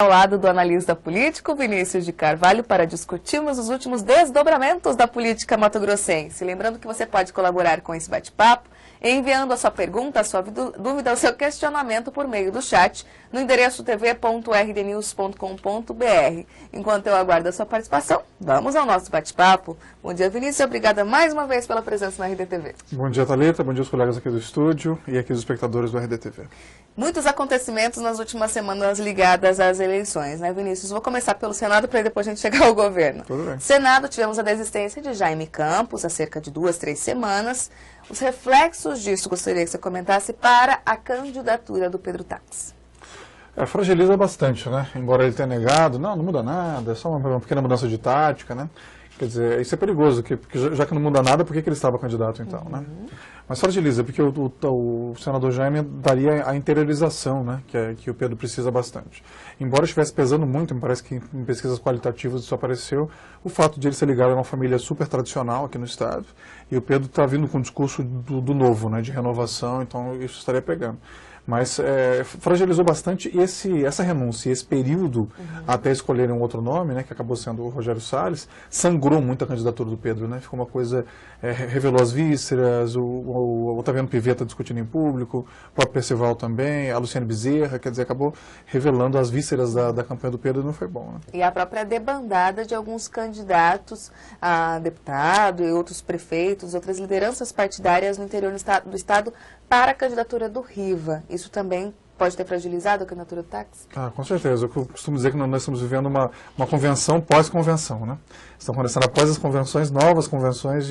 Ao lado do analista político Vinícius de Carvalho para discutirmos os últimos desdobramentos da política mato-grossense. Lembrando que você pode colaborar com esse bate-papo enviando a sua pergunta, a sua dúvida, o seu questionamento por meio do chat no endereço tv.rdnews.com.br. Enquanto eu aguardo a sua participação, vamos ao nosso bate-papo. Bom dia, Vinícius. Obrigada mais uma vez pela presença na RDTV. Bom dia, Thalita. Bom dia aos colegas aqui do estúdio e aqui os espectadores do RDTV. Muitos acontecimentos nas últimas semanas ligadas às eleições, né, Vinícius? Vou começar pelo Senado para depois a gente chegar ao governo. Tudo bem. Senado, tivemos a desistência de Jaime Campos há cerca de 2, 3 semanas. Os reflexos disso, gostaria que você comentasse para a candidatura do Pedro Taques. Fragiliza bastante, né? Embora ele tenha negado, não muda nada, é só uma pequena mudança de tática, né? Quer dizer, isso é perigoso, porque já que não muda nada, por que ele estava candidato então, né? Mas fragiliza, porque o senador Jaime daria a interiorização, né, que o Pedro precisa bastante. Embora estivesse pesando muito, me parece que em pesquisas qualitativas isso apareceu, o fato de ele ser ligado a uma família super tradicional aqui no estado, e o Pedro está vindo com um discurso do novo, né, de renovação, então isso estaria pegando. Mas fragilizou bastante essa renúncia, esse período até escolherem um outro nome, né, que acabou sendo o Rogério Salles, sangrou muito a candidatura do Pedro, né, ficou uma coisa, revelou as vísceras, o Otaviano Pivetta discutindo em público, o próprio Percival também, a Luciane Bezerra, quer dizer, acabou revelando as vísceras da campanha do Pedro e não foi bom. Né? E a própria debandada de alguns candidatos a deputado e outros prefeitos, outras lideranças partidárias no interior do estado para a candidatura do Riva. Isso também pode ter fragilizado a candidatura do Taques? Com certeza. Eu costumo dizer que nós estamos vivendo uma convenção pós-convenção, né? Estão acontecendo após as convenções, novas convenções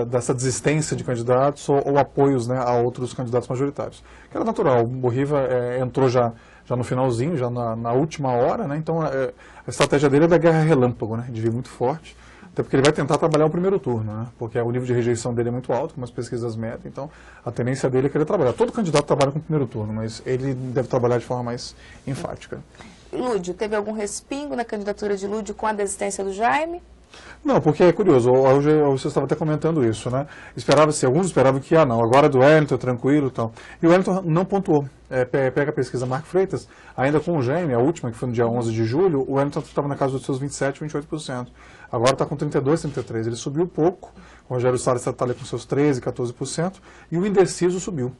dessa desistência de candidatos ou apoios, né, a outros candidatos majoritários. Que era natural. O Riva entrou já no finalzinho, já na última hora, né? Então a estratégia dele é da guerra relâmpago, né? De vir muito forte. Até porque ele vai tentar trabalhar o primeiro turno, né? Porque o nível de rejeição dele é muito alto, como as pesquisas medem, então a tendência dele é querer trabalhar. Todo candidato trabalha com o primeiro turno, mas ele deve trabalhar de forma mais enfática. Lúdio, teve algum respingo na candidatura de Lúdio com a desistência do Jaime? Não, porque é curioso, hoje você estava até comentando isso, né? Alguns esperavam que, não, agora é do Wellington, tranquilo e tal. E o Wellington não pontuou. Pega a pesquisa Marco Freitas, ainda com o Jaime, a última, que foi no dia 11 de julho, o Wellington estava na casa dos seus 27%, 28%. Agora está com 32%, 33%. Ele subiu pouco, o Rogério Salles está ali com seus 13%, 14%, e o indeciso subiu.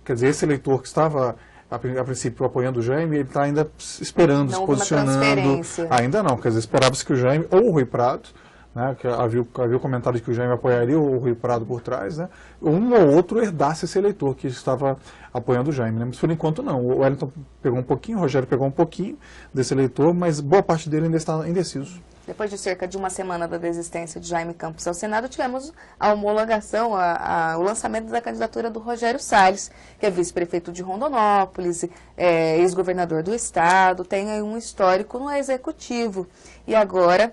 Quer dizer, esse eleitor que estava a princípio apoiando o Jaime, ele está ainda esperando, se posicionando. Ainda não, quer dizer, esperava-se que o Jaime ou o Rui Prado, né, que havia o comentário de que o Jaime apoiaria o Rui Prado por trás, né, um ou outro herdasse esse eleitor que estava apoiando o Jaime. Né, mas por enquanto não. O Wellington pegou um pouquinho, o Rogério pegou um pouquinho desse eleitor, mas boa parte dele ainda está indeciso. Depois de cerca de uma semana da desistência de Jaime Campos ao Senado, tivemos a homologação, o lançamento da candidatura do Rogério Salles, que é vice-prefeito de Rondonópolis, ex-governador do estado, tem aí um histórico no executivo. E agora,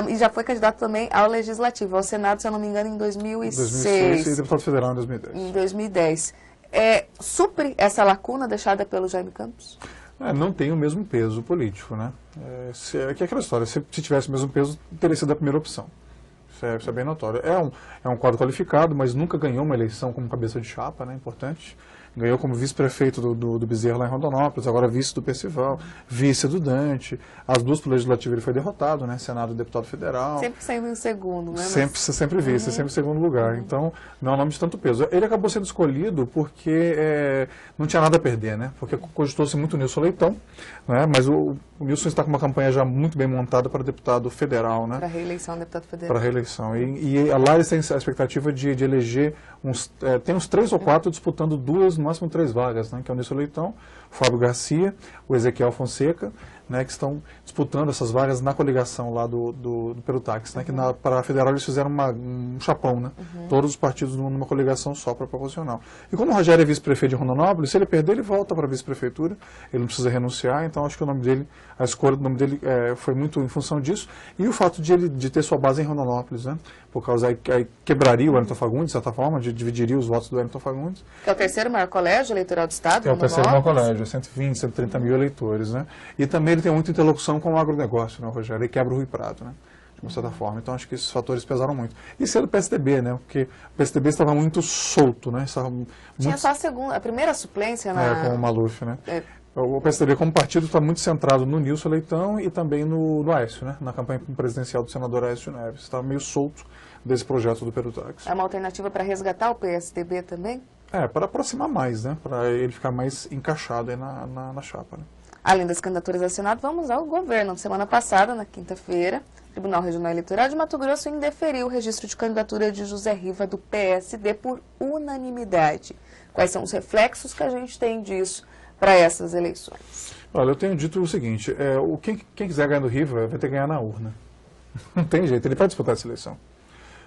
e já foi candidato também ao legislativo, ao Senado, se eu não me engano, em 2006. E deputado federal em 2010. Em 2010. Supre essa lacuna deixada pelo Jaime Campos? Não tem o mesmo peso político, né? Que é aquela história, se tivesse o mesmo peso, teria sido a primeira opção. Isso é bem notório. É um quadro qualificado, mas nunca ganhou uma eleição como cabeça de chapa, né? Importante. Ganhou como vice-prefeito do Bezerra lá em Rondonópolis, agora vice do Percival, vice do Dante. As duas para o Legislativo ele foi derrotado, né? Senado e deputado federal. Sempre saindo em segundo, né? Sempre vice, sempre em segundo lugar. Então, não é um nome de tanto peso. Ele acabou sendo escolhido porque não tinha nada a perder, né? Porque cogitou-se muito o Nilson Leitão, né? Mas o Nilson está com uma campanha já muito bem montada para deputado federal, né? Para reeleição, deputado federal. Para reeleição. E lá eles têm a expectativa de eleger tem uns 3 ou 4 disputando 2, no máximo 3 vagas, né? Que é o Nilson Leitão, o Fábio Garcia, o Ezequiel Fonseca, né, que estão disputando essas vagas na coligação lá do Pedro Taques, né, que para a federal eles fizeram um chapão, né, todos os partidos numa coligação só para proporcional. E como o Rogério é vice-prefeito de Rondonópolis, se ele perder, ele volta para a vice-prefeitura, ele não precisa renunciar, então acho que o nome dele, a escolha do nome dele foi muito em função disso, e o fato de ter sua base em Rondonópolis, né, por causa aí quebraria o Wellington Fagundes, de certa forma, dividiria os votos do Wellington Fagundes. Que é o terceiro maior colégio eleitoral do estado, é o terceiro maior colégio, 120, 130 mil eleitores, né, e também ele tem muita interlocução com o agronegócio, né, o Rogério, ele quebra o Rui Prado, né, de uma certa forma. Então, acho que esses fatores pesaram muito. E ser do PSDB, né, porque o PSDB estava muito solto, né. Tinha só a primeira suplência com o Maluf, né. O PSDB, como partido, está muito centrado no Nilson Leitão e também no Aécio, né? Na campanha presidencial do senador Aécio Neves. Está meio solto desse projeto do Perutax. É uma alternativa para resgatar o PSDB também? Para aproximar mais, né? Para ele ficar mais encaixado aí na chapa, né? Além das candidaturas ao Senado, vamos ao governo. Semana passada, na quinta-feira, o Tribunal Regional Eleitoral de Mato Grosso indeferiu o registro de candidatura de José Riva do PSD por unanimidade. Quais são os reflexos que a gente tem disso para essas eleições? Olha, eu tenho dito o seguinte, quem quiser ganhar do Riva vai ter que ganhar na urna. Não tem jeito, ele vai disputar essa eleição.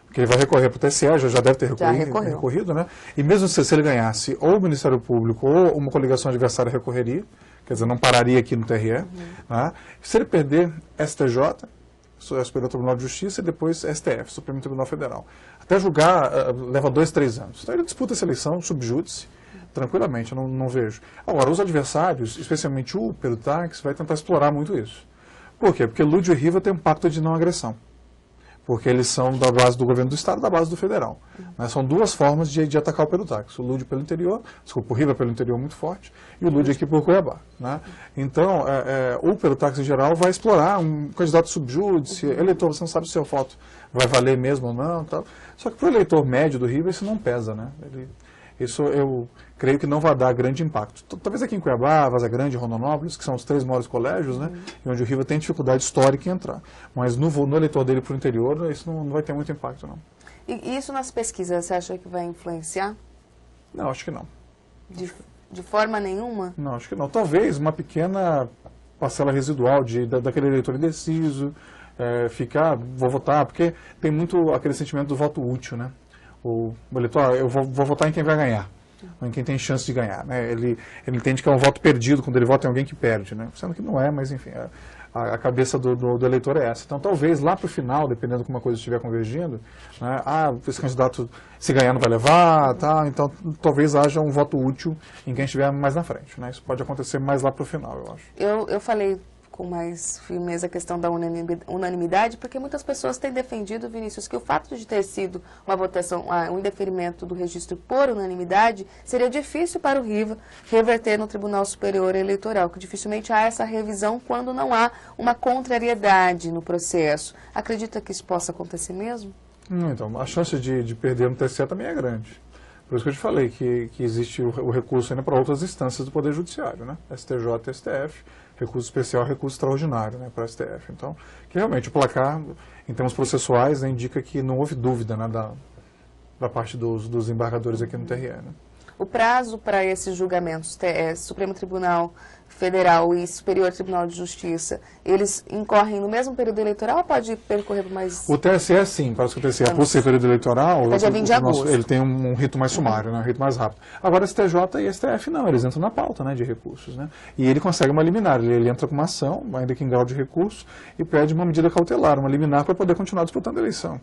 Porque ele vai recorrer para o TSE, já deve ter recorrido, né? E mesmo se ele ganhasse, ou o Ministério Público ou uma coligação adversária recorreria, quer dizer, não pararia aqui no TRE. Né? Se ele perder STJ, Superior Tribunal de Justiça, e depois STF, Supremo Tribunal Federal. Até julgar leva 2, 3 anos. Então ele disputa essa eleição, subjúdice, tranquilamente, eu não vejo. Agora, os adversários, especialmente o Perutax, vai tentar explorar muito isso. Por quê? Porque Lúdio e Riva têm um pacto de não agressão. Porque eles são da base do governo do Estado e da base do federal. Né? São duas formas de atacar o Perutax. O Lúdio pelo interior, o Riva pelo interior muito forte, e o Lúdio aqui por Cuiabá. Né? Então, o Perutax em geral vai explorar um candidato subjúdice, eleitor, você não sabe se seu voto vai valer mesmo ou não. Tal. Só que para o eleitor médio do Riva isso não pesa. Né? Isso eu creio que não vai dar grande impacto. Talvez aqui em Cuiabá, Vaza Grande e Rondonópolis, que são os 3 maiores colégios, né, e onde o Riva tem dificuldade histórica em entrar. Mas no eleitor dele para o interior, isso não vai ter muito impacto, não. E isso nas pesquisas, você acha que vai influenciar? Não, acho que não. De forma nenhuma? Não, acho que não. Talvez uma pequena parcela residual daquele eleitor indeciso, vou votar, porque tem muito aquele sentimento do voto útil, né? O eleitor, eu vou votar em quem vai ganhar, ou em quem tem chance de ganhar. Né? Ele entende que é um voto perdido quando ele vota em alguém que perde, né? Sendo que não é, mas enfim, a cabeça do eleitor é essa. Então talvez lá para o final, dependendo de como a coisa estiver convergindo, né, esse candidato se ganhar não vai levar, tá? Então talvez haja um voto útil em quem estiver mais na frente. Né? Isso pode acontecer mais lá para o final, eu acho. Eu falei com mais firmeza a questão da unanimidade, porque muitas pessoas têm defendido, Vinícius, que o fato de ter sido uma votação, um indeferimento do registro por unanimidade, seria difícil para o Riva reverter no Tribunal Superior Eleitoral, que dificilmente há essa revisão quando não há uma contrariedade no processo. Acredita que isso possa acontecer mesmo? Então, a chance de perder no TSE também é grande. Por isso que eu te falei que existe o recurso ainda para outras instâncias do Poder Judiciário, né? STJ e STF, recurso especial, recurso extraordinário, né, para o STF. Então, que realmente o placar, em termos processuais, né, indica que não houve dúvida, né, da parte dos embargadores aqui no TRE. Né? O prazo para esses julgamentos, Supremo Tribunal Federal e Superior Tribunal de Justiça, eles incorrem no mesmo período eleitoral ou pode percorrer por mais... O TSE, sim, parece que o TSE, por ser período eleitoral, ele tem um rito mais sumário, né, um rito mais rápido. Agora, STJ e STF não, eles entram na pauta, né, de recursos. Né, e ele consegue uma liminar, ele entra com uma ação, ainda que em grau de recurso, e pede uma medida cautelar, uma liminar para poder continuar disputando a eleição.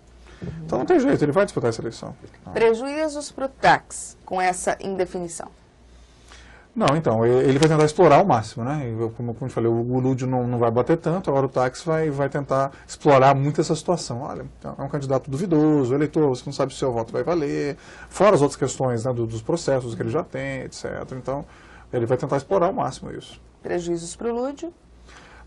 Então não tem jeito, ele vai disputar essa eleição. Prejuízos para o TAX com essa indefinição? Não, então, ele vai tentar explorar ao máximo, né? Como eu falei, o Lúdio não vai bater tanto, agora o TAX vai tentar explorar muito essa situação. Olha, é um candidato duvidoso, o eleitor, você não sabe se o seu voto vai valer, fora as outras questões, né, dos processos que ele já tem, etc. Então, ele vai tentar explorar ao máximo isso. Prejuízos para o Lúdio?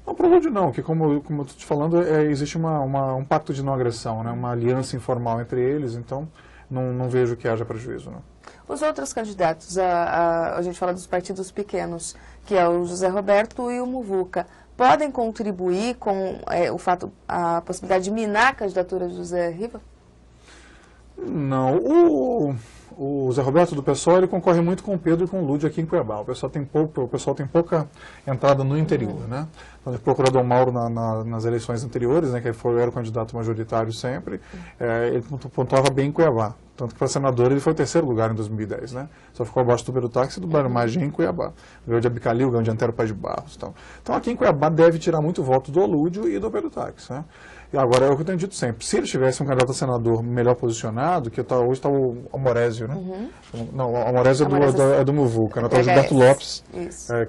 Não, para o Lúdio não, que como eu estou te falando, existe um pacto de não agressão, né? Uma aliança informal entre eles, então não vejo que haja prejuízo, não. Os outros candidatos, a gente fala dos partidos pequenos, que é o José Roberto e o Muvuca, podem contribuir com a possibilidade de minar a candidatura de José Riva? Não, o Zé Roberto do PSOL, ele concorre muito com o Pedro e com o Lúdio aqui em Cuiabá. O pessoal tem pouca entrada no interior, né? Então, o procurador Mauro, nas eleições anteriores, né, que era o candidato majoritário sempre, ele pontuava bem em Cuiabá. Tanto que para senador ele foi o 3º lugar em 2010, né? Só ficou abaixo do Perutax e do Mário Maggi em Cuiabá. Ganhou de Abicalil, ganhou de Antero Paz de Barros. Então aqui em Cuiabá deve tirar muito voto do Lúdio e do Perutax, né? E agora é o que eu tenho dito sempre. Se ele tivesse um candidato a senador melhor posicionado, que hoje está o Amorésio, né? Não, o Amorésio é do Muvuca, né? Está o Gilberto Lopes,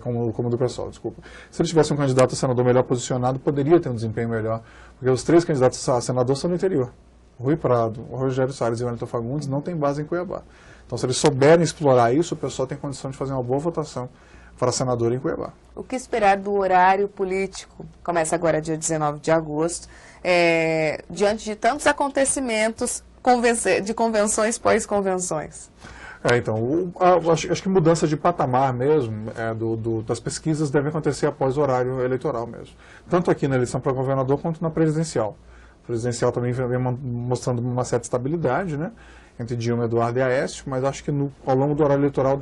como do pessoal, desculpa. Se ele tivesse um candidato a senador melhor posicionado, poderia ter um desempenho melhor. Porque os 3 candidatos a senador são do interior. Rui Prado, o Rogério Salles e o Wellington Fagundes não tem base em Cuiabá. Então, se eles souberem explorar isso, o pessoal tem condição de fazer uma boa votação para senador em Cuiabá. O que esperar do horário político? Começa agora dia 19 de agosto, diante de tantos acontecimentos de convenções pós-convenções. Então, acho que mudança de patamar mesmo das pesquisas deve acontecer após o horário eleitoral mesmo. Tanto aqui na eleição para governador quanto na presidencial. A presidencial também vem mostrando uma certa estabilidade, né, entre Dilma, Eduardo e Aécio, mas acho que ao longo do horário eleitoral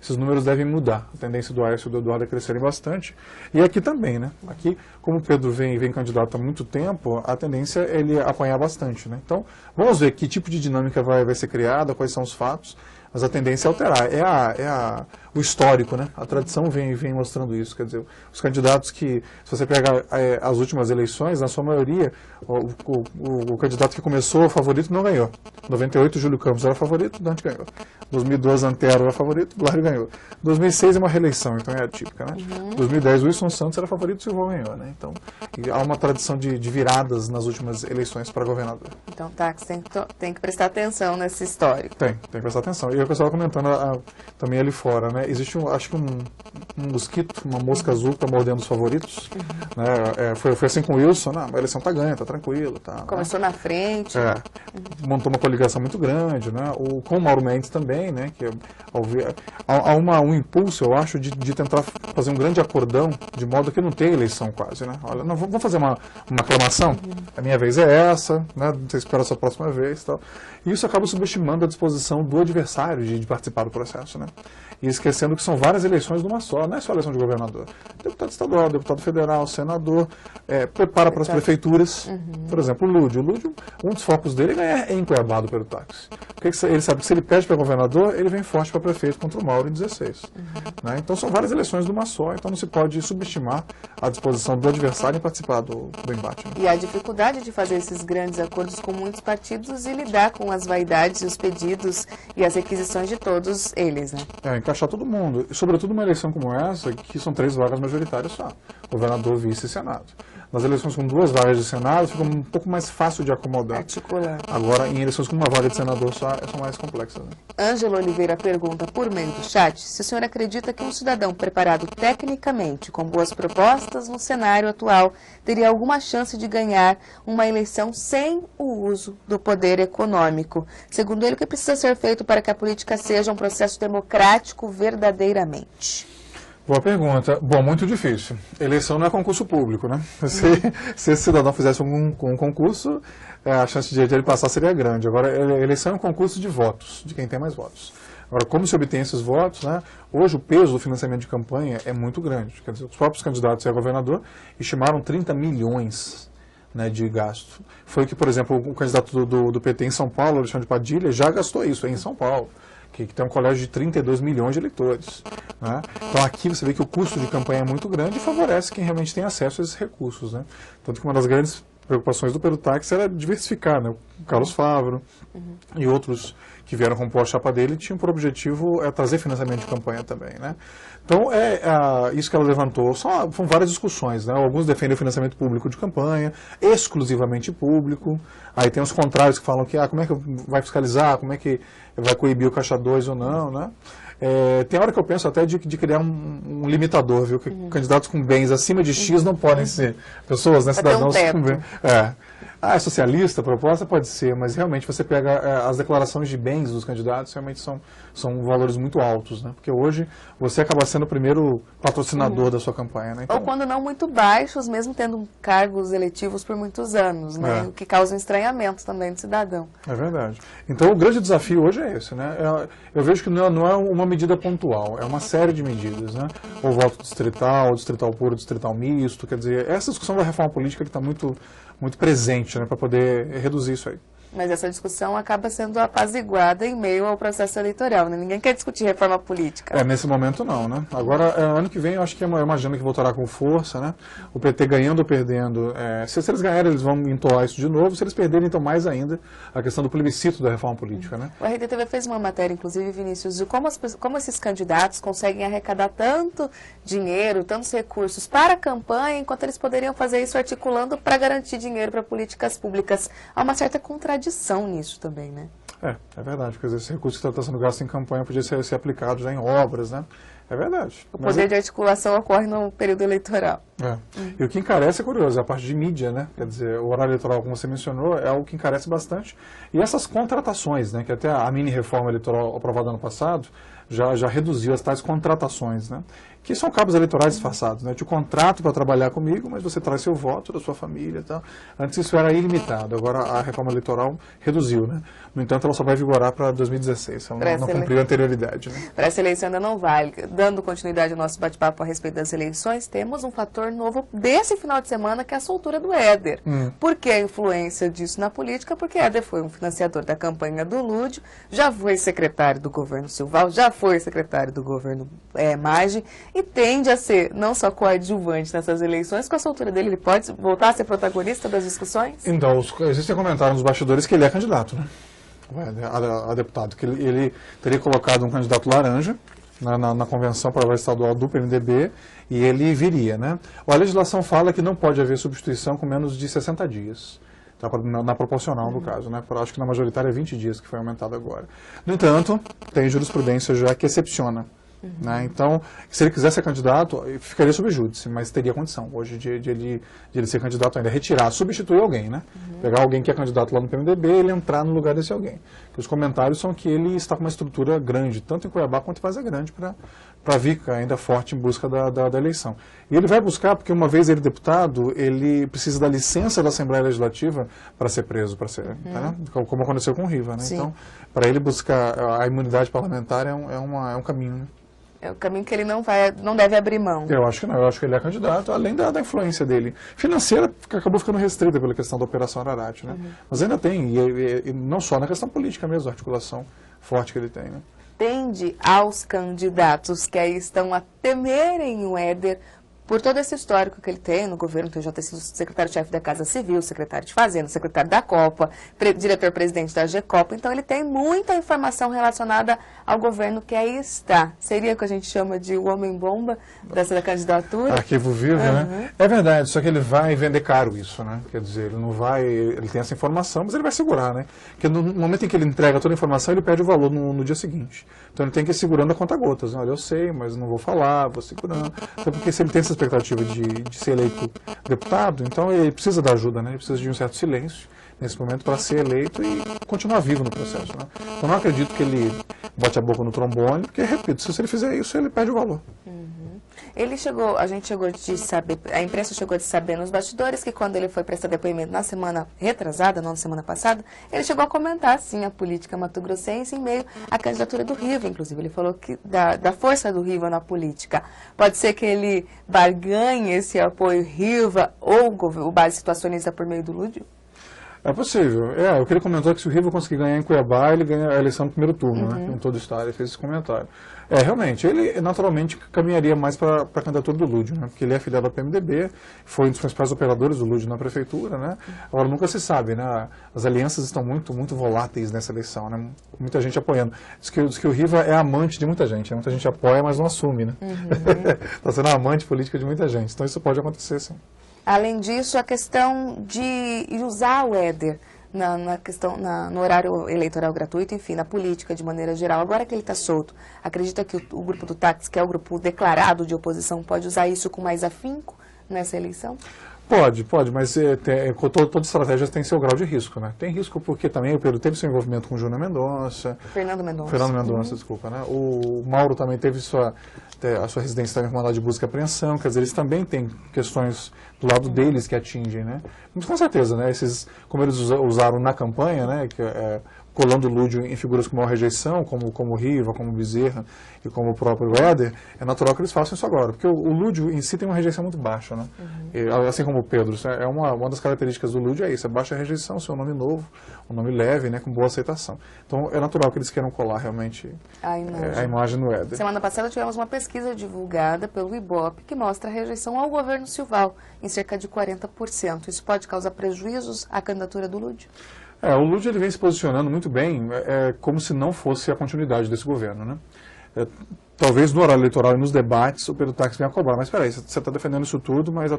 esses números devem mudar. A tendência do Aécio e do Eduardo é crescerem bastante. E aqui também, né? Aqui, como o Pedro vem candidato há muito tempo, a tendência é ele apanhar bastante, né? Então, vamos ver que tipo de dinâmica vai ser criada, quais são os fatos, mas a tendência é alterar. O histórico, né? A tradição vem mostrando isso. Quer dizer, os candidatos que, se você pegar as últimas eleições, na sua maioria, o candidato que começou favorito não ganhou. Em 98, Júlio Campos era favorito, Dante ganhou. 2012, Antero era favorito, Blário ganhou. 2006 é uma reeleição, então é atípica, né? 2010, Wilson Santos era favorito, Silvão ganhou, né? Então, há uma tradição de viradas nas últimas eleições para governador. Então, Tax, tem que prestar atenção nesse histórico. Tem que prestar atenção. E o pessoal comentando também ali fora, né? Existe, acho que um mosquito, uma mosca azul que está mordendo os favoritos. Né? Foi assim com o Wilson, né? A eleição está ganha, está tranquilo. Começou na frente. Montou uma coligação muito grande, né? Com o Mauro Mendes também, né? Que há um impulso, eu acho, de tentar fazer um grande acordão, de modo que não tenha eleição quase, né? Olha, vamos fazer uma aclamação? A minha vez é essa, né? Você espera a sua próxima vez e tal. E isso acaba subestimando a disposição do adversário de participar do processo, né? E esquecendo que são várias eleições numa só, não é só a eleição de governador. Deputado estadual, deputado federal, senador, prepara para as prefeituras. Por exemplo, o Lúdio. Um dos focos dele é em Cuiabá do Perutax. Porque ele sabe que se ele pede para governador, ele vem forte para prefeito contra o Mauro em 16. Né? Então são várias eleições numa só, então não se pode subestimar a disposição do adversário em participar do embate. Né? E a dificuldade de fazer esses grandes acordos com muitos partidos e lidar com as vaidades, os pedidos e as requisições de todos eles, né? Encaixar todo mundo. E, sobretudo, uma eleição como essa, que são 3 vagas majoritárias só. Governador, vice e Senado. Nas eleições com 2 vagas de Senado, fica um pouco mais fácil de acomodar. Articular. Agora, em eleições com uma vaga de senador só, são mais complexas. Né? Ângelo Oliveira pergunta por meio do chat se o senhor acredita que um cidadão preparado tecnicamente, com boas propostas no cenário atual, teria alguma chance de ganhar uma eleição sem o uso do poder econômico. Segundo ele, o que precisa ser feito para que a política seja um processo democrático verdadeiramente? Boa pergunta. Bom, muito difícil. Eleição não é concurso público, né? Se esse cidadão fizesse um concurso, a chance de ele passar seria grande. Agora, eleição é um concurso de votos, de quem tem mais votos. Agora, como se obtém esses votos, né? Hoje o peso do financiamento de campanha é muito grande. Quer dizer, os próprios candidatos a governador estimaram 30 milhões, né, de gasto. Foi que, por exemplo, o candidato do PT em São Paulo, Alexandre Padilha, já gastou isso em São Paulo. Que tem um colégio de 32 milhões de eleitores. Né? Então aqui você vê que o custo de campanha é muito grande e favorece quem realmente tem acesso a esses recursos. Né? Tanto que uma das grandes preocupações do Perutax era diversificar. Né? O Carlos Favro e outros que vieram compor a chapa dele tinham por objetivo trazer financiamento de campanha também. Né? Então, isso que ela levantou, são várias discussões. Né? Alguns defendem o financiamento público de campanha, exclusivamente público. Aí tem os contrários que falam que como é que vai fiscalizar, como é que vai coibir o Caixa 2 ou não. Né? Tem hora que eu penso até de criar um limitador, viu? Que candidatos com bens acima de X não podem ser pessoas, né, cidadãos com bens. É socialista a proposta? Pode ser, mas realmente você pega as declarações de bens dos candidatos, realmente são valores muito altos, né? Porque hoje você acaba sendo o primeiro patrocinador da sua campanha, né? Então, ou quando não muito baixos, mesmo tendo cargos eletivos por muitos anos, né? O que causa um estranhamento também do cidadão. É verdade. Então o grande desafio hoje é esse, né? Eu vejo que não é uma medida pontual, é uma série de medidas, né? O voto distrital puro, distrital misto, quer dizer, essa discussão da reforma política que está muito presente, né, para poder reduzir isso aí. Mas essa discussão acaba sendo apaziguada em meio ao processo eleitoral, né? Ninguém quer discutir reforma política. Nesse momento não, né? Agora, ano que vem, eu acho que é uma agenda que voltará com força, né? O PT ganhando ou perdendo. Se eles ganharem, eles vão entoar isso de novo. Se eles perderem, então mais ainda a questão do plebiscito da reforma política, né? O RTTV fez uma matéria, inclusive, Vinícius, de como esses candidatos conseguem arrecadar tanto dinheiro, tantos recursos para a campanha, enquanto eles poderiam fazer isso articulando para garantir dinheiro para políticas públicas. Há uma certa contradição nisso também, né? É verdade, porque esse recurso que está sendo gasto em campanha podia ser aplicado já em obras, né? É verdade. O poder de articulação ocorre no período eleitoral. E o que encarece é curioso, é a parte de mídia, né? Quer dizer, o horário eleitoral, como você mencionou, é algo que encarece bastante. E essas contratações, né? Que até a mini-reforma eleitoral aprovada ano passado já reduziu as tais contratações, né? Que são cabos eleitorais disfarçados, né? Eu te contrato para trabalhar comigo, mas você traz seu voto da sua família e tal. Antes isso era ilimitado, agora a reforma eleitoral reduziu, né? No entanto, ela só vai vigorar para 2016, ela não cumpriu a anterioridade, né? Para essa eleição ainda não vale. Dando continuidade ao nosso bate-papo a respeito das eleições, temos um fator novo desse final de semana, que é a soltura do Éder. Por que a influência disso na política? Porque Éder foi um financiador da campanha do Lúdio, já foi secretário do governo Silval, já foi secretário do governo Maggi, e tende a ser não só coadjuvante nessas eleições, com a soltura dele, ele pode voltar a ser protagonista das discussões? Então, existem comentários nos bastidores que ele é candidato, né? A deputado, que ele teria colocado um candidato laranja na convenção parlamentar estadual do PMDB e ele viria, né? A legislação fala que não pode haver substituição com menos de 60 dias. Tá, na proporcional, no caso, né? Acho que na majoritária é 20 dias, que foi aumentado agora. No entanto, tem jurisprudência já que excepciona. Né? Então, se ele quiser ser candidato, ficaria sob júdice, mas teria condição hoje de ele ser candidato ainda, retirar, substituir alguém, né? Pegar alguém que é candidato lá no PMDB e ele entrar no lugar desse alguém. Porque os comentários são que ele está com uma estrutura grande, tanto em Cuiabá quanto em Várzea Grande, para vir ainda forte em busca da eleição. E ele vai buscar, porque uma vez ele deputado, ele precisa da licença da Assembleia Legislativa para ser preso, né? Como aconteceu com o Riva, né? Então, para ele buscar a imunidade parlamentar é um caminho, né? É o caminho que ele não deve abrir mão. Eu acho que não, eu acho que ele é candidato, além da influência dele. Financeira acabou ficando restrita pela questão da Operação Ararate, né? Mas ainda tem, e não só na questão política mesmo, a articulação forte que ele tem, né? Tende aos candidatos que aí estão a temerem o Éder por todo esse histórico que ele tem no governo, então já ter sido secretário-chefe da Casa Civil, secretário de Fazenda, secretário da Copa, diretor-presidente da GECOPA, então ele tem muita informação relacionada ao governo que aí está. Seria o que a gente chama de o homem-bomba da candidatura? Arquivo vivo, né? É verdade, só que ele vai vender caro isso, né? Quer dizer, ele não vai, ele tem essa informação, mas ele vai segurar, né? Porque no momento em que ele entrega toda a informação, ele perde o valor no dia seguinte. Então ele tem que ir segurando a conta-gotas, né? Olha, eu sei, mas não vou falar, vou segurando. Até porque se ele tem essa expectativa de ser eleito deputado, então ele precisa da ajuda, né? Ele precisa de um certo silêncio nesse momento para ser eleito e continuar vivo no processo, né? Então não acredito que ele bote a boca no trombone, porque, repito, se ele fizer isso, ele perde o valor. A gente chegou de saber, a imprensa chegou de saber nos bastidores que quando ele foi prestar depoimento na semana retrasada, não na semana passada, ele chegou a comentar, sim, a política mato-grossense em meio à candidatura do Riva, inclusive. Ele falou que da força do Riva na política. Pode ser que ele barganhe esse apoio Riva ou o base situacionista por meio do Lúdio? É possível. O que ele comentou é que se o Riva conseguir ganhar em Cuiabá, ele ganha a eleição no primeiro turno, né? Em todo o estado, ele fez esse comentário. Realmente, ele naturalmente caminharia mais para a candidatura do Lúdio, né? Porque ele é filiado ao PMDB, foi um dos principais operadores do Lúdio na prefeitura, né? Agora, nunca se sabe, né? As alianças estão muito, muito voláteis nessa eleição, né? Muita gente apoiando. Diz que o Riva é amante de muita gente, né? Muita gente apoia, mas não assume, né? Está sendo amante política de muita gente, então isso pode acontecer, sim. Além disso, a questão de usar o Éder no horário eleitoral gratuito, enfim, na política de maneira geral. Agora que ele está solto, acredita que o grupo do Táxi, que é o grupo declarado de oposição, pode usar isso com mais afinco nessa eleição? Pode, mas toda estratégia tem seu grau de risco, né? Tem risco porque também o Pedro teve seu envolvimento com o Júnior Mendonça. Fernando Mendonça, desculpa, né? O Mauro também teve a sua residência também com mandado de busca e apreensão, quer dizer, eles também têm questões do lado deles que atingem, né? Mas com certeza, né? Como eles usaram na campanha, né? Colando o Lúdio em figuras com maior rejeição, como o Riva, como o Bezerra e como o próprio Éder, é natural que eles façam isso agora, porque o Lúdio em si tem uma rejeição muito baixa, né? Assim como o Pedro, uma das características do Lúdio é isso, é baixa rejeição, seu nome novo, um nome leve, né, com boa aceitação. Então é natural que eles queiram colar realmente a imagem do Éder. Semana passada tivemos uma pesquisa divulgada pelo Ibope que mostra a rejeição ao governo Silval em cerca de 40%. Isso pode causar prejuízos à candidatura do Lúdio? O Lúdio ele vem se posicionando muito bem, como se não fosse a continuidade desse governo, né? talvez no horário eleitoral e nos debates o Pedro Táxi venha a cobrar. Mas espera aí, você está defendendo isso tudo, mas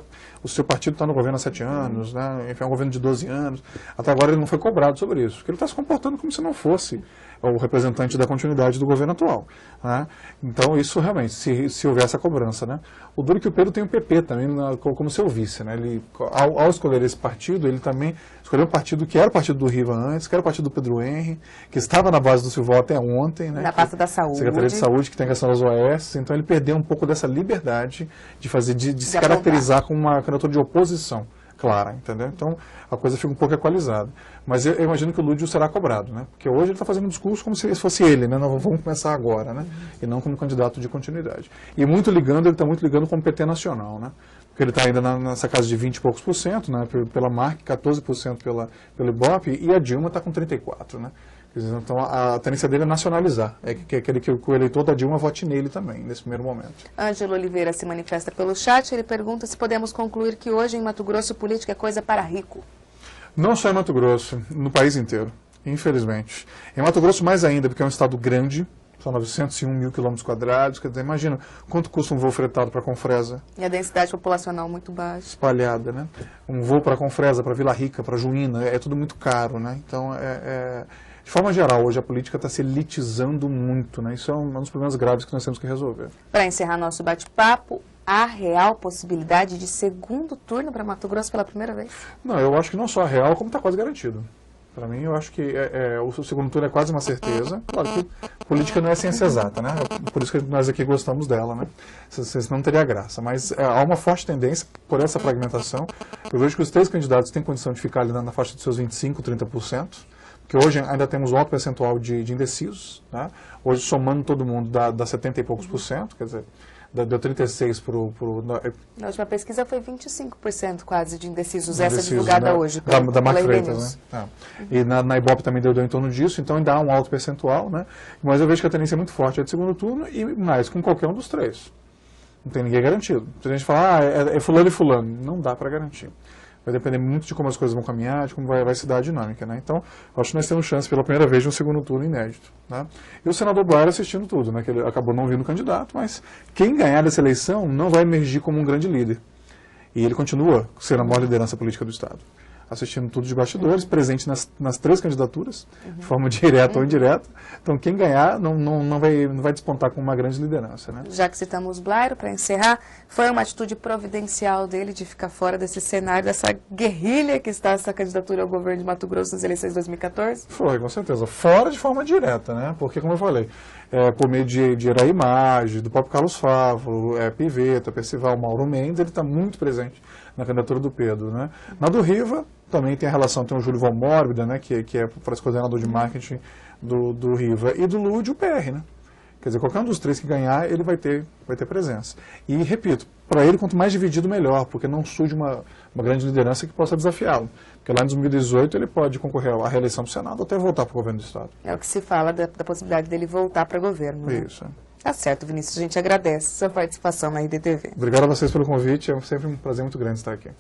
o seu partido está no governo há 7 anos, né? Enfim, é um governo de 12 anos. Até agora ele não foi cobrado sobre isso, porque ele está se comportando como se não fosse o representante da continuidade do governo atual, né? Então isso realmente, se houver essa cobrança, né? O duro é que o Pedro tem o PP também como seu vice, né? Ele, ao escolher esse partido, ele também escolheu um partido que era o partido do Riva antes, que era o partido do Pedro Henri, que estava na base do Silvão até ontem, né? Na pasta da Saúde. Secretaria de Saúde, que tem a questão das OS, então ele perdeu um pouco dessa liberdade de fazer, de se caracterizar como uma candidatura de oposição clara, entendeu? Então a coisa fica um pouco equalizada. Mas eu imagino que o Lúdio será cobrado, né? Porque hoje ele está fazendo um discurso como se fosse ele, né? Nós vamos começar agora, né? E não como candidato de continuidade. E ele está muito ligando com o PT nacional, né? Porque ele está ainda nessa casa de 20 e poucos por cento, né? Pela Marc, 14% pelo Ibope, e a Dilma está com 34%, né? Então a tendência dele é nacionalizar, que o eleitor da Dilma vote nele também, nesse primeiro momento. Ângelo Oliveira se manifesta pelo chat, ele pergunta se podemos concluir que hoje em Mato Grosso política é coisa para rico. Não só em Mato Grosso, no país inteiro, infelizmente. Em Mato Grosso mais ainda, porque é um estado grande, são 901 mil quilômetros quadrados, quer dizer, imagina quanto custa um voo fretado para Confresa. E a densidade populacional muito baixa. Espalhada, né? Um voo para Confresa, para Vila Rica, para Juína, é tudo muito caro, né? Então, de forma geral, hoje a política está se elitizando muito, né? Isso é um dos problemas graves que nós temos que resolver. Para encerrar nosso bate-papo, há real possibilidade de segundo turno para Mato Grosso pela primeira vez? Não, eu acho que não só a real, como está quase garantido. Para mim, eu acho que o segundo turno é quase uma certeza. Claro que política não é ciência exata, né? Por isso que nós aqui gostamos dela, né? Senão não teria graça. Mas há uma forte tendência por essa fragmentação. Eu vejo que os 3 candidatos têm condição de ficar ali na faixa dos seus 25%, 30%. Porque hoje ainda temos um alto percentual de indecisos, né? Hoje, somando todo mundo, dá 70 e poucos por cento, quer dizer, deu 36 Na última pesquisa foi 25% quase de indecisos, essa divulgada hoje. Da Marc Freitas, né? E na Ibope também deu em torno disso, então ainda há um alto percentual, né? Mas eu vejo que a tendência é muito forte, é de segundo turno e mais com qualquer um dos 3. Não tem ninguém garantido. Se a gente falar, é fulano e fulano, não dá para garantir. Vai depender muito de como as coisas vão caminhar, de como vai se dar a dinâmica, né? Então, acho que nós temos chance pela primeira vez de um segundo turno inédito, né? E o senador Blair assistindo tudo, né? Que ele acabou não vindo candidato, mas quem ganhar dessa eleição não vai emergir como um grande líder. E ele continua sendo a maior liderança política do Estado. Assistindo tudo de bastidores, presente nas 3 candidaturas, de forma direta ou indireta. Então, quem ganhar não vai despontar com uma grande liderança, né? Já que citamos Blairo, para encerrar, foi uma atitude providencial dele de ficar fora desse cenário, dessa guerrilha que está essa candidatura ao governo de Mato Grosso nas eleições de 2014? Foi, com certeza. Fora de forma direta, né? Porque, como eu falei, por meio de Era Imagem, do próprio Carlos Fávaro, Piveta, Percival, Mauro Mendes, ele está muito presente na candidatura do Pedro, né? Na do Riva, também tem a relação, tem o Júlio Valmórbida, né? Que parece coordenador de marketing do Riva, e do Lúdio, o PR, né? Quer dizer, qualquer um dos 3 que ganhar, ele vai ter presença. E, repito, para ele, quanto mais dividido, melhor, porque não surge uma grande liderança que possa desafiá-lo. Porque lá em 2018 ele pode concorrer à reeleição do Senado até voltar para o governo do Estado. É o que se fala da possibilidade dele voltar para o governo, né? Isso. Tá certo, Vinícius. A gente agradece a sua participação na RDTV. Obrigado a vocês pelo convite. É sempre um prazer muito grande estar aqui.